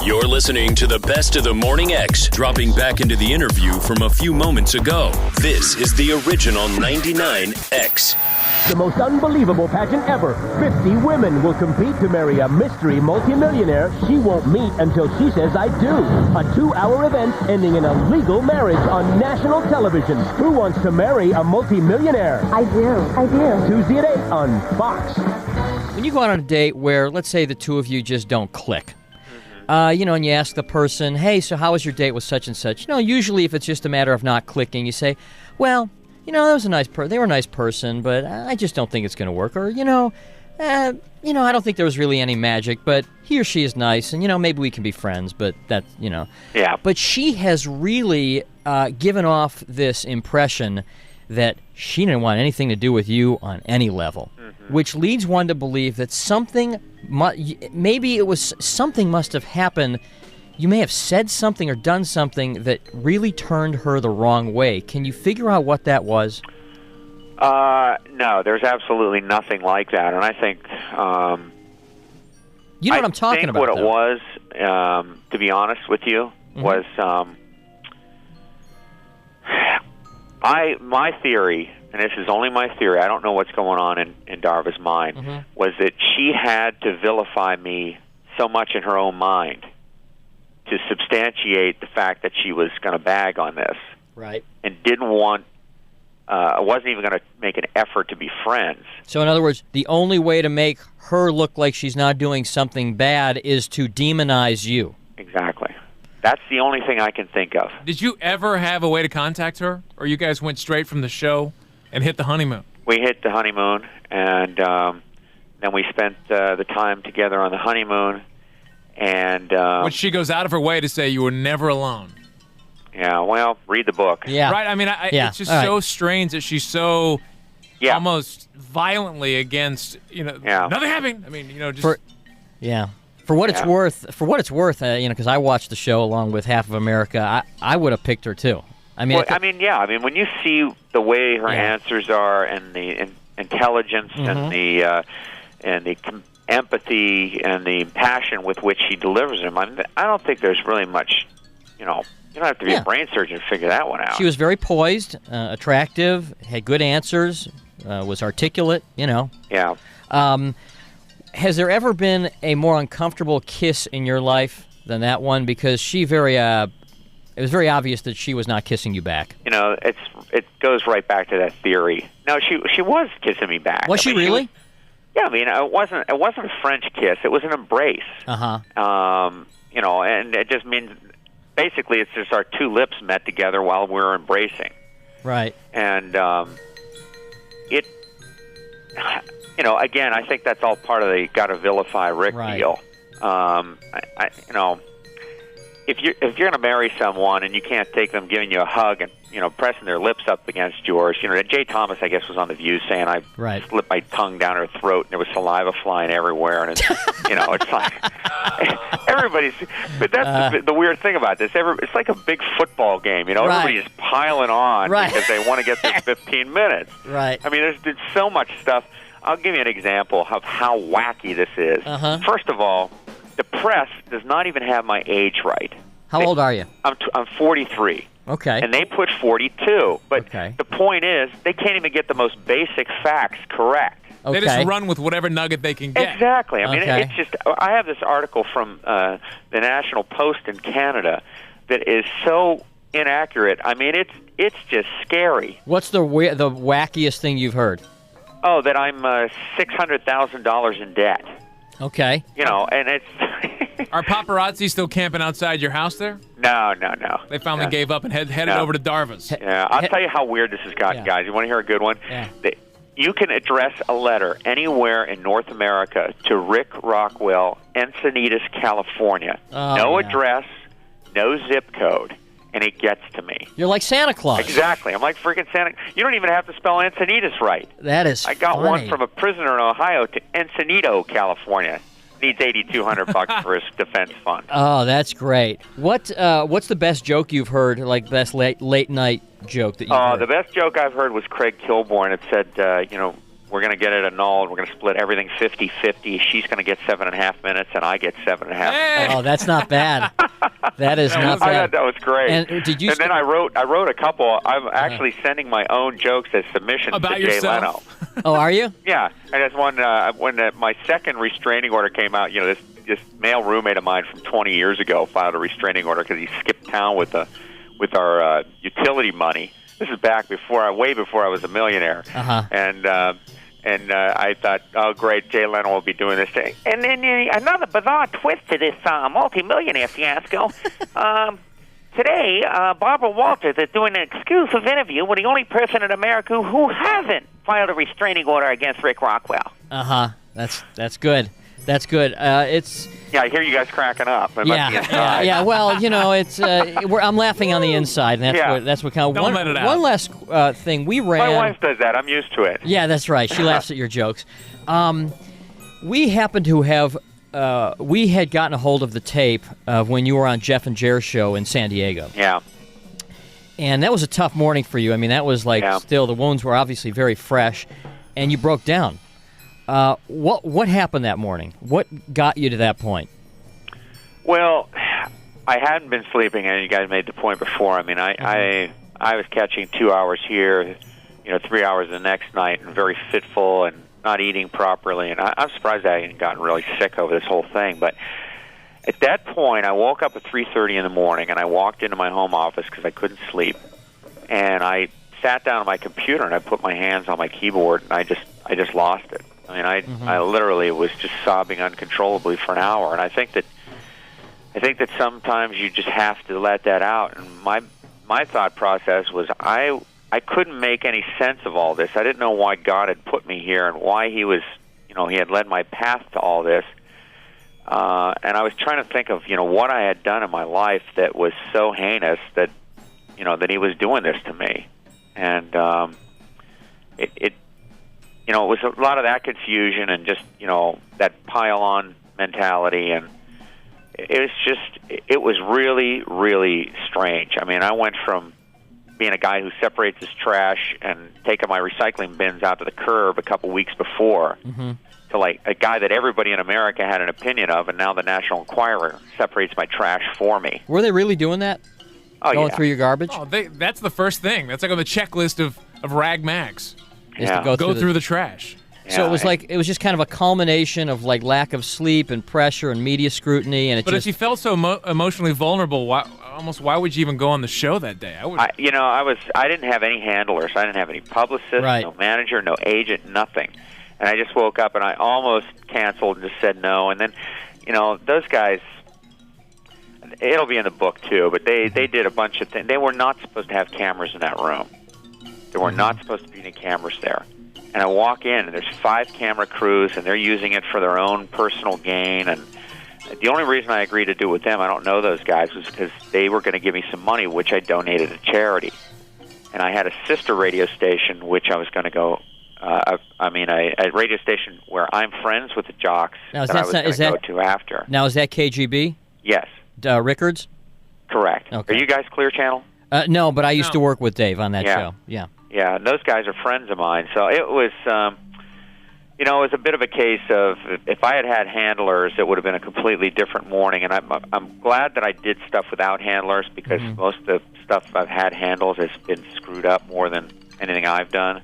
You're listening to the best of the Morning X, dropping back into the interview from a few moments ago. This is the original 99X. The most unbelievable pageant ever. 50 women will compete to marry a mystery multi-millionaire she won't meet until she says I do. A 2-hour event ending in a legal marriage on national television. Who wants to marry a multi-millionaire? I do. Tuesday at 8 on Fox. When you go out on a date where, let's say, the two of you just don't click, and you ask the person, hey, so how was your date with such and such? Usually if it's just a matter of not clicking, you say, well, that was a nice they were a nice person, but I just don't think it's going to work. Or, I don't think there was really any magic, but he or she is nice, and, maybe we can be friends, but that, Yeah. But she has really given off this impression that she didn't want anything to do with you on any level, which leads one to believe that something must have happened. You may have said something or done something that really turned her the wrong way. Can you figure out what that was? No, there's absolutely nothing like that. And I think... you know what I'm talking about, what it was, to be honest with you, was... my theory, and this is only my theory, I don't know what's going on in Darva's mind, was that she had to vilify me so much in her own mind to substantiate the fact that she was going to bag on this. Right. And didn't want, wasn't even going to make an effort to be friends. So in other words, the only way to make her look like she's not doing something bad is to demonize you. Exactly. That's the only thing I can think of. Did you ever have a way to contact her? Or you guys went straight from the show and hit the honeymoon? We hit the honeymoon, and then we spent the time together on the honeymoon. And which she goes out of her way to say you were never alone. Yeah, well, read the book. Yeah. Right? I mean, it's just so strange that she's so almost violently against, nothing happened. I mean, just... For what it's worth, because I watched the show along with half of America, I would have picked her too. I mean, when you see the way her answers are, and the intelligence, and the empathy, and the passion with which she delivers them, I don't think there's really much. You don't have to be a brain surgeon to figure that one out. She was very poised, attractive, had good answers, was articulate. Yeah. Has there ever been a more uncomfortable kiss in your life than that one? Because it was very obvious that she was not kissing you back. It goes right back to that theory. No, she was kissing me back. Was she really? It wasn't a French kiss. It was an embrace. And it just means basically it's just our two lips met together while we were embracing. Right. And again, I think that's all part of the gotta vilify Rick deal. If you're going to marry someone and you can't take them giving you a hug and pressing their lips up against yours, Jay Thomas, I guess, was on The View saying I slipped my tongue down her throat and there was saliva flying everywhere, and it's it's like everybody's. But that's the weird thing about this. It's like a big football game. Everybody's piling on because they want to get their 15 minutes. Right. I mean, there's so much stuff. I'll give you an example of how wacky this is. First of all, the press does not even have my age right. How old are you? I'm 43. Okay. And they put 42. But the point is, they can't even get the most basic facts correct. Okay. They just run with whatever nugget they can get. Exactly. I mean, it's just... I have this article from the National Post in Canada that is so inaccurate. I mean, it's just scary. What's the wackiest thing you've heard? Oh, that I'm $600,000 in debt. Okay. And it's... Are paparazzi still camping outside your house there? No. They finally gave up and headed over to Darva's. Yeah, I'll tell you how weird this has gotten, guys. You want to hear a good one? Yeah. You can address a letter anywhere in North America to Rick Rockwell, Encinitas, California. No address, no zip code, and it gets to me. You're like Santa Claus. Exactly. I'm like freaking Santa. You don't even have to spell Encinitas right. That is I got funny. one from a prisoner in Ohio to Encinitas, California. Needs $8,200 for his defense fund. Oh, that's great. What's the best joke you've heard? Like best late night joke that you've heard? The best joke I've heard was Craig Kilborn. It said, we're going to get it annulled. We're going to split everything 50-50. She's going to get 7.5 minutes, and I get 7.5 minutes. Oh, that's not bad. That is not bad. I thought that was great. And did you? And then I wrote a couple. I'm actually sending my own jokes as submissions about to Jay yourself? Leno. Oh, are you? Yeah, and that's when my second restraining order came out. This male roommate of mine from 20 years ago filed a restraining order because he skipped town with our utility money. This is way before I was a millionaire. And I thought, oh, great, Jay Leno will be doing this thing. And then another bizarre twist to this multi-millionaire fiasco. Today, Barbara Walters is doing an exclusive interview with the only person in America who hasn't filed a restraining order against Rick Rockwell. That's good. That's good. It's. Yeah, I hear you guys cracking up. Yeah. Well, it's. I'm laughing on the inside, and that's what kind of. Don't let it out. One last thing we ran. My wife does that. I'm used to it. Yeah, that's right. She laughs at your jokes. We happen to have. We had gotten a hold of the tape of when you were on Jeff and Jer's show in San Diego. Yeah. And that was a tough morning for you. I mean, that was still the wounds were obviously very fresh, and you broke down. What happened that morning? What got you to that point? Well, I hadn't been sleeping, and you guys made the point before. I mean, I was catching 2 hours here, 3 hours the next night, and very fitful and not eating properly. And I'm surprised I hadn't gotten really sick over this whole thing. But at that point, I woke up at 3:30 in the morning, and I walked into my home office because I couldn't sleep. And I sat down on my computer, and I put my hands on my keyboard, and I just lost it. I mean, I literally was just sobbing uncontrollably for an hour, and I think that sometimes you just have to let that out. And my thought process was I couldn't make any sense of all this. I didn't know why God had put me here and why He was, He had led my path to all this. And I was trying to think of, what I had done in my life that was so heinous that, that He was doing this to me, and it was a lot of that confusion and just, that pile-on mentality, and it was really, really strange. I mean, I went from being a guy who separates his trash and taking my recycling bins out to the curb a couple weeks before to, like, a guy that everybody in America had an opinion of, and now the National Enquirer separates my trash for me. Were they really doing that? Oh, Going through your garbage? Oh, that's the first thing. That's like on the checklist of rag mags. Is to go through the trash. So it was just kind of a culmination of like lack of sleep and pressure and media scrutiny, and if you felt so emotionally vulnerable, why would you even go on the show that day? I didn't have any handlers. I didn't have any publicist, no manager, no agent, nothing. And I just woke up and I almost canceled and just said no. And then, those guys, it'll be in the book too, but they did a bunch of things. They were not supposed to have cameras in that room. There were not supposed to be any cameras there. And I walk in, and there's 5 camera crews, and they're using it for their own personal gain. And the only reason I agreed to do it with them, I don't know those guys, was because they were going to give me some money, which I donated to charity. And I had a sister radio station, which I was going to go, a radio station where I'm friends with the jocks that I was going to go to after. Now, is that KGB? Yes. Rickards? Correct. Okay. Are you guys Clear Channel? No, but I used to work with Dave on that show. Yeah. Yeah, and those guys are friends of mine. So it was, it was a bit of a case of if I had handlers, it would have been a completely different morning. And I'm glad that I did stuff without handlers because most of the stuff I've had handles has been screwed up more than anything I've done.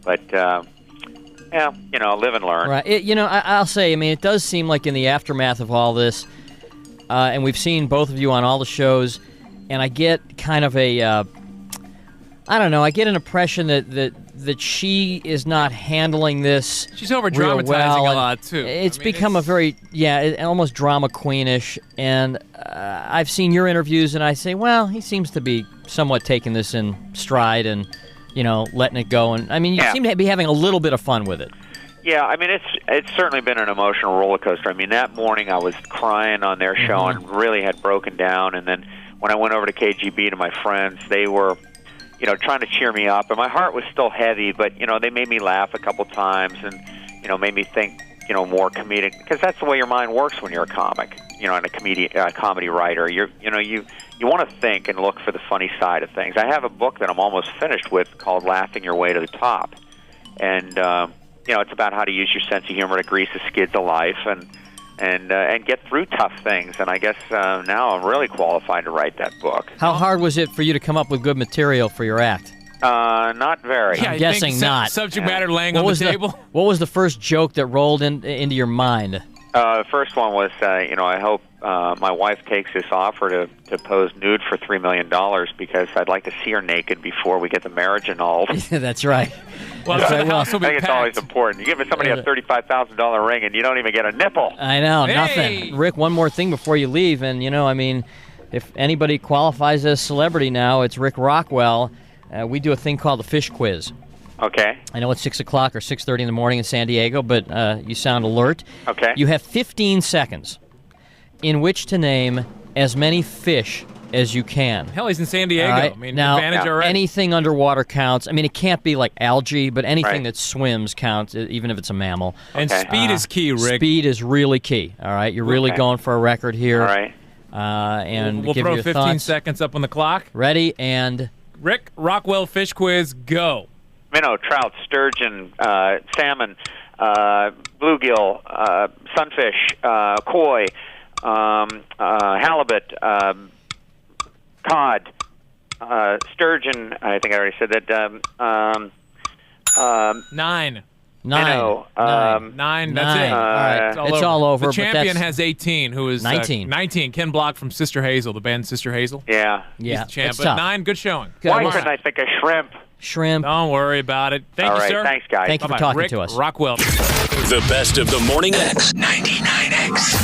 But, live and learn. Right. I'll say, it does seem like in the aftermath of all this, and we've seen both of you on all the shows, and I get kind of I get an impression that she is not handling this. She's over-dramatizing a lot, too. It's become a very, almost drama queenish. And I've seen your interviews, and I say, well, he seems to be somewhat taking this in stride and, letting it go. And, you seem to be having a little bit of fun with it. Yeah, it's certainly been an emotional roller coaster. That morning I was crying on their show and really had broken down. And then when I went over to KGB to my friends, they were trying to cheer me up, and my heart was still heavy, but, they made me laugh a couple times and, made me think, more comedic, because that's the way your mind works when you're a comic, and a comedy writer. You want to think and look for the funny side of things. I have a book that I'm almost finished with called Laughing Your Way to the Top, and it's about how to use your sense of humor to grease the skids of life and get through tough things. And I guess now I'm really qualified to write that book. How hard was it for you to come up with good material for your act? Not very. I'm guessing not. Subject matter laying on the table. What was the first joke that rolled into your mind? The first one was, I hope my wife takes this offer to pose nude for $3 million because I'd like to see her naked before we get the marriage annulled. That's right. Well, I think it's always important. You give somebody a $35,000 ring and you don't even get a nipple. I know, nothing. Rick, one more thing before you leave, and if anybody qualifies as celebrity now, it's Rick Rockwell. We do a thing called the Fish Quiz. Okay. I know it's 6 o'clock or 6:30 in the morning in San Diego, but you sound alert. Okay. You have 15 seconds in which to name as many fish as you can. Hell, he's in San Diego. Right. I mean, now, advantage already. anything underwater counts. I mean, it can't be like algae, but anything that swims counts, even if it's a mammal. And speed is key, Rick. Speed is really key, all right? You're really going for a record here. All right. And we'll give throw your 15 thoughts. seconds up on the clock. Ready, and... Rick, Rockwell Fish Quiz, go. Minnow, trout, sturgeon, salmon, bluegill, sunfish, koi, halibut, cod, sturgeon. I think I already said that. Nine. Minnow, Nine. That's it. All right. It's all over. The champion has 18, who is 19. 19. Ken Block from Sister Hazel, the band Sister Hazel. Yeah. He's the champ. It's But tough. 9, good showing. Why couldn't I think of shrimp? Shrimp. Don't worry about it. Thank All you, right, sir. thanks, guys. Thank you for Bye-bye. talking Rick to us. Rockwell. The best of the Morning X. 99X.